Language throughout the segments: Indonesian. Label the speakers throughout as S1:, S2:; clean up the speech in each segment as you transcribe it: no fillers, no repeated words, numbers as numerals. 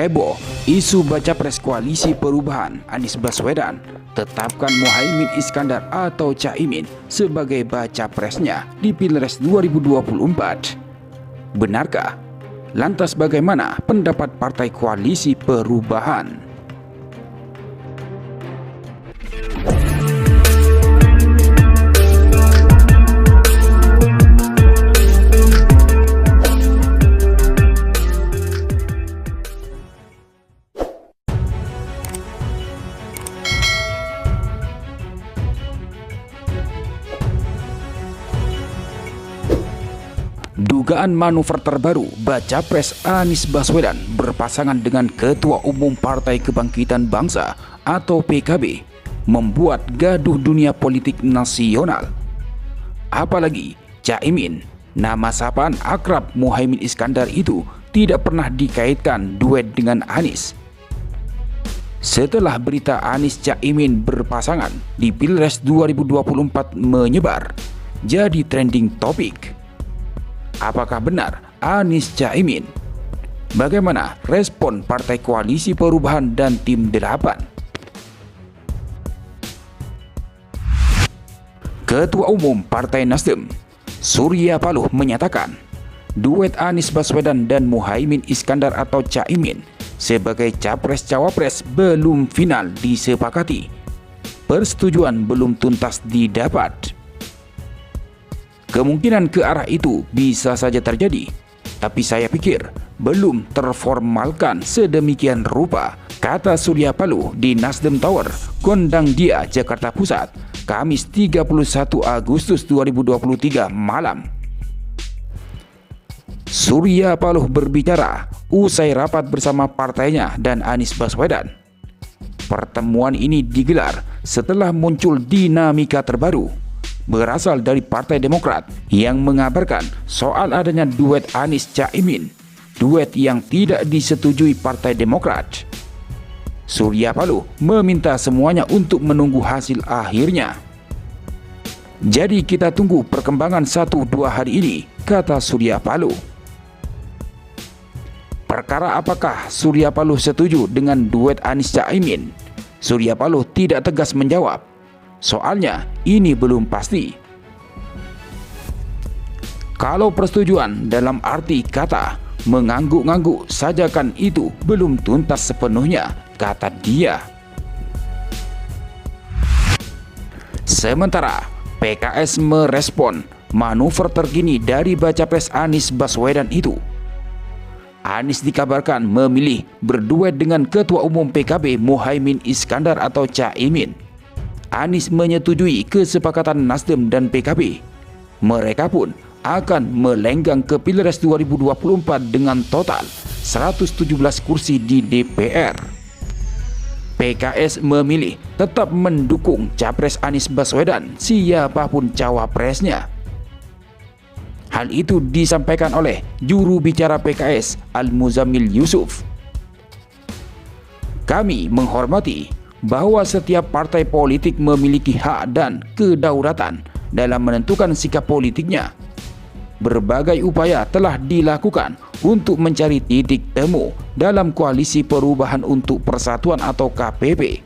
S1: Heboh, isu baca pres Koalisi Perubahan Anies Baswedan tetapkan Muhaimin Iskandar atau Caimin sebagai baca presnya di Pilpres 2024. Benarkah? Lantas bagaimana pendapat Partai Koalisi Perubahan? Dugaan manuver terbaru baca pres Anies Baswedan berpasangan dengan Ketua Umum Partai Kebangkitan Bangsa atau PKB membuat gaduh dunia politik nasional. Apalagi Caimin, nama sapaan akrab Muhaimin Iskandar itu tidak pernah dikaitkan duet dengan Anies. Setelah berita Anies Caimin berpasangan di Pilpres 2024 menyebar, jadi trending topik. Apakah benar Anies Caimin? Bagaimana respon Partai Koalisi Perubahan dan Tim 8? Ketua Umum Partai Nasdem, Surya Paloh menyatakan, duet Anies Baswedan dan Muhaimin Iskandar atau Caimin sebagai capres-cawapres belum final disepakati. Persetujuan belum tuntas didapat. Kemungkinan ke arah itu bisa saja terjadi, tapi saya pikir belum terformalkan sedemikian rupa, kata Surya Paloh di Nasdem Tower, Gondang Dia, Jakarta Pusat, Kamis 31 Agustus 2023 malam. Surya Paloh berbicara usai rapat bersama partainya dan Anies Baswedan. Pertemuan ini digelar setelah muncul dinamika terbaru berasal dari Partai Demokrat yang mengabarkan soal adanya duet Anies Caimin, duet yang tidak disetujui Partai Demokrat. Surya Paloh meminta semuanya untuk menunggu hasil akhirnya. Jadi kita tunggu perkembangan 1-2 hari ini, kata Surya Paloh. Perkara apakah Surya Paloh setuju dengan duet Anies Caimin? Surya Paloh tidak tegas menjawab. Soalnya ini belum pasti. Kalau persetujuan dalam arti kata mengangguk-ngangguk saja kan itu belum tuntas sepenuhnya, kata dia. Sementara PKS merespon manuver terkini dari baca pres Anies Baswedan itu. Anies dikabarkan memilih berduet dengan Ketua Umum PKB Muhaimin Iskandar atau Caimin. Anies menyetujui kesepakatan Nasdem dan PKB. Mereka pun akan melenggang ke Pilpres 2024 dengan total 117 kursi di DPR. PKS memilih tetap mendukung Capres Anies Baswedan siapapun cawapresnya. Hal itu disampaikan oleh juru bicara PKS Al-Muzammil Yusuf. Kami menghormati bahwa setiap partai politik memiliki hak dan kedaulatan dalam menentukan sikap politiknya. Berbagai upaya telah dilakukan untuk mencari titik temu dalam Koalisi Perubahan untuk Persatuan atau KPP.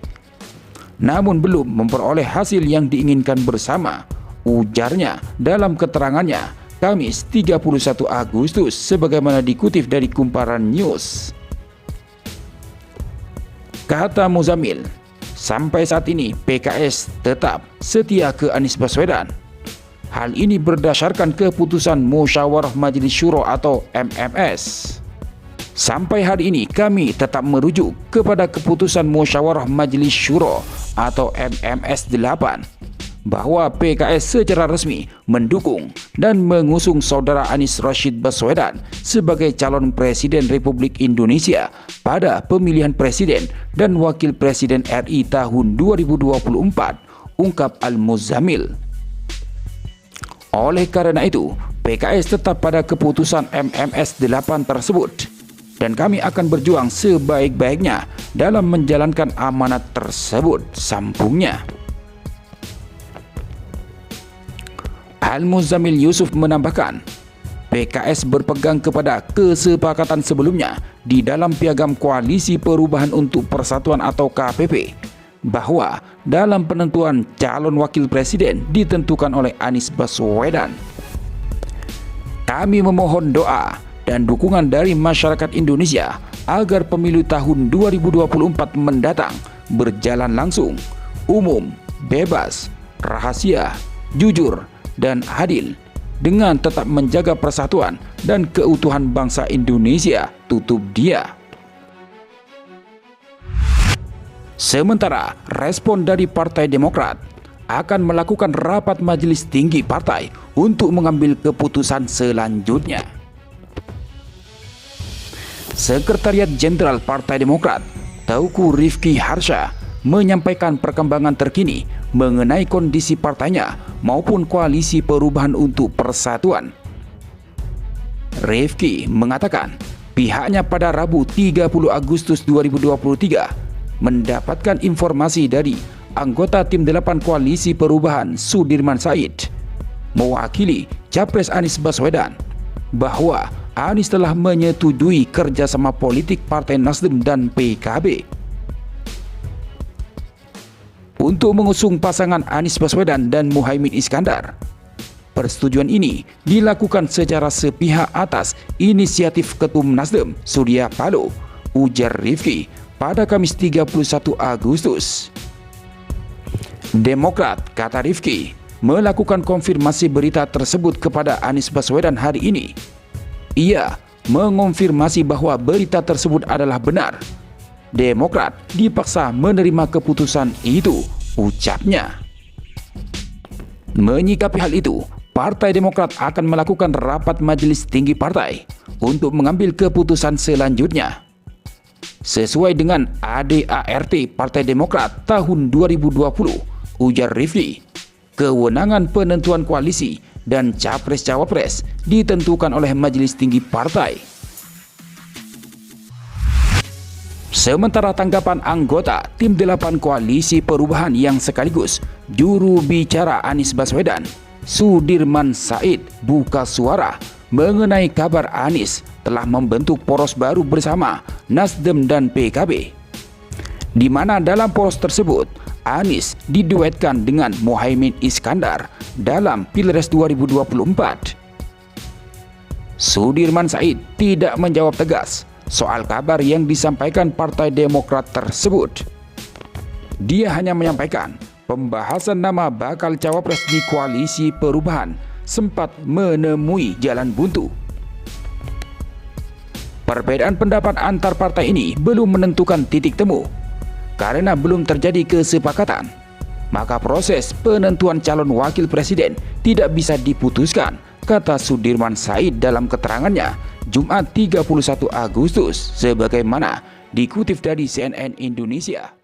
S1: Namun belum memperoleh hasil yang diinginkan bersama, ujarnya dalam keterangannya Kamis 31 Agustus sebagaimana dikutip dari Kumparan News. Kata Muzammil, sampai saat ini PKS tetap setia ke Anies Baswedan. Hal ini berdasarkan keputusan Musyawarah Majelis Syuro atau MMS. Sampai hari ini kami tetap merujuk kepada keputusan Musyawarah Majelis Syuro atau MMS 8 bahwa PKS secara resmi mendukung dan mengusung saudara Anies Rashid Baswedan sebagai calon Presiden Republik Indonesia pada pemilihan Presiden dan Wakil Presiden RI tahun 2024, ungkap Al-Muzammil. Oleh karena itu, PKS tetap pada keputusan MMS 8 tersebut dan kami akan berjuang sebaik-baiknya dalam menjalankan amanat tersebut, sambungnya. Al-Muzammil Yusuf menambahkan, PKS berpegang kepada kesepakatan sebelumnya di dalam Piagam Koalisi Perubahan untuk Persatuan atau KPP bahwa dalam penentuan calon wakil presiden ditentukan oleh Anies Baswedan. Kami memohon doa dan dukungan dari masyarakat Indonesia agar pemilu tahun 2024 mendatang berjalan langsung, umum, bebas, rahasia, jujur, dan adil dengan tetap menjaga persatuan dan keutuhan bangsa Indonesia, tutup dia. Sementara respon dari Partai Demokrat akan melakukan rapat majelis tinggi partai untuk mengambil keputusan selanjutnya. Sekretariat Jenderal Partai Demokrat, Teuku Rifki Harsha, menyampaikan perkembangan terkini mengenai kondisi partainya maupun Koalisi Perubahan untuk Persatuan. Rifki mengatakan pihaknya pada Rabu 30 Agustus 2023 mendapatkan informasi dari anggota tim 8 Koalisi Perubahan Sudirman Said mewakili Capres Anies Baswedan bahwa Anies telah menyetujui kerjasama politik Partai Nasdem dan PKB untuk mengusung pasangan Anies Baswedan dan Muhaimin Iskandar. Persetujuan ini dilakukan secara sepihak atas inisiatif Ketum Nasdem Surya Paloh, ujar Rifki pada Kamis 31 Agustus. Demokrat, kata Rifki, melakukan konfirmasi berita tersebut kepada Anies Baswedan hari ini. Ia mengonfirmasi bahwa berita tersebut adalah benar. Demokrat dipaksa menerima keputusan itu, ucapnya. Menyikapi hal itu, Partai Demokrat akan melakukan rapat majelis tinggi partai untuk mengambil keputusan selanjutnya. Sesuai dengan ADART Partai Demokrat tahun 2020, ujar Rifki, kewenangan penentuan koalisi dan capres-cawapres ditentukan oleh majelis tinggi partai. Sementara tanggapan anggota tim 8 Koalisi Perubahan yang sekaligus juru bicara Anies Baswedan, Sudirman Said, buka suara mengenai kabar Anies telah membentuk poros baru bersama Nasdem dan PKB, di mana dalam poros tersebut Anies diduetkan dengan Muhaimin Iskandar dalam Pilpres 2024. Sudirman Said tidak menjawab tegas soal kabar yang disampaikan Partai Demokrat tersebut. Dia hanya menyampaikan pembahasan nama bakal cawapres di Koalisi Perubahan sempat menemui jalan buntu. Perbedaan pendapat antar partai ini belum menentukan titik temu. Karena belum terjadi kesepakatan, maka proses penentuan calon wakil presiden tidak bisa diputuskan, kata Sudirman Said dalam keterangannya Jumat 31 Agustus sebagaimana dikutip dari CNN Indonesia.